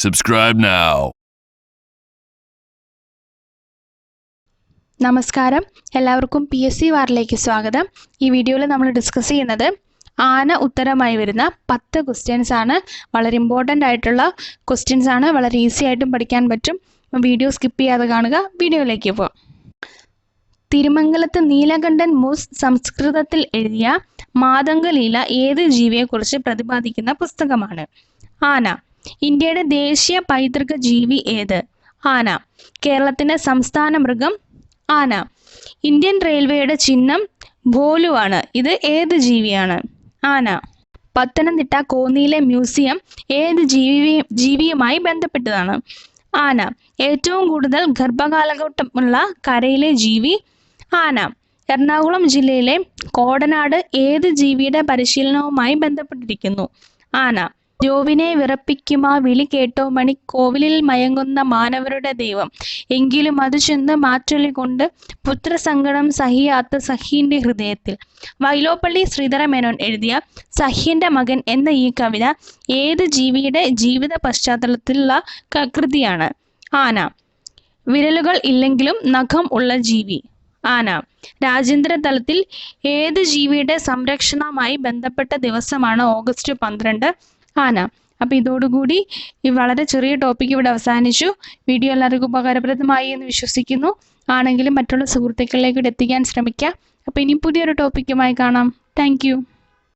Subscribe now. നമസ്കാരം, എല്ലാവർക്കും pscwar സ്വാഗതം. ഈ വീഡിയോയിൽ നമ്മൾ ഡിസ്കസ് ചെയ്യുന്നത് ആന ഉത്തരമായി വരുന്ന 10 ക്വസ്റ്റ്യൻസ് ആണ്. വളരെ ഇമ്പോർട്ടൻ്റ് ആയിട്ടുള്ള ക്വസ്റ്റ്യൻസ് ആണ്. വളരെ ഈസി ആയിട്ടും പഠിക്കാൻ പറ്റും. വീഡിയോ സ്കിപ്പ് ചെയ്യാതെ കാണുക. വീഡിയോയിലേക്ക് പോകാം. തിരുമംഗലത്ത് നീലകണ്ഠൻ മൂസ് സംസ്കൃതത്തിൽ എഴുതിയ മാതംഗലീല ഏത് ജീവിയെക്കുറിച്ച് പ്രതിപാദിക്കുന്ന പുസ്തകമാണ്? ആന. ഇന്ത്യയുടെ ദേശീയ പൈതൃക ജീവി ഏത്? ആന. കേരളത്തിന്റെ സംസ്ഥാന മൃഗം ആന. ഇന്ത്യൻ റെയിൽവേയുടെ ചിഹ്നം ഭോലുവാണ്. ഇത് ഏത് ജീവിയാണ്? ആന. പത്തനംതിട്ട കോന്നിയിലെ മ്യൂസിയം ഏത് ജീവിയുമായി ബന്ധപ്പെട്ടതാണ്? ആന. ഏറ്റവും കൂടുതൽ ഗർഭകാലഘട്ടമുള്ള കരയിലെ ജീവി? ആന. എറണാകുളം ജില്ലയിലെ കോടനാട് ഏത് ജീവിയുടെ പരിശീലനവുമായി ബന്ധപ്പെട്ടിരിക്കുന്നു? ആന. ജോവിനെ വിറപ്പിക്കുമാ വിളി കേട്ടോ മണി, കോവിലിൽ മയങ്ങുന്ന മാനവരുടെ ദൈവം, എങ്കിലും അത് ചെന്ന് മാറ്റൊലികൊണ്ട് പുത്രസങ്കടം സഹിയാത്ത സഹീന്റെ ഹൃദയത്തിൽ. വൈലോപ്പള്ളി ശ്രീധരമേനോൻ എഴുതിയ സഹ്യന്റെ മകൻ എന്ന ഈ കവിത ഏത് ജീവിയുടെ ജീവിത പശ്ചാത്തലത്തിലുള്ള കൃതിയാണ്? ആന. വിരലുകൾ ഇല്ലെങ്കിലും നഖം ഉള്ള ജീവി? ആന. രാജ്യാന്തര തലത്തിൽ ഏത് ജീവിയുടെ സംരക്ഷണവുമായി ബന്ധപ്പെട്ട ദിവസമാണ് ഓഗസ്റ്റ് 12? ആന. അപ്പോൾ ഇതോടുകൂടി ഈ വളരെ ചെറിയ ടോപ്പിക് ഇവിടെ അവസാനിച്ചു. വീഡിയോ എല്ലാവർക്കും ഉപകാരപ്രദമായി എന്ന് വിശ്വസിക്കുന്നു. ആണെങ്കിലും മറ്റുള്ള സുഹൃത്തുക്കളിലേക്ക് എത്തിക്കാൻ ശ്രമിക്കുക. അപ്പോൾ ഇനി പുതിയൊരു ടോപ്പിക്കുമായി കാണാം. താങ്ക്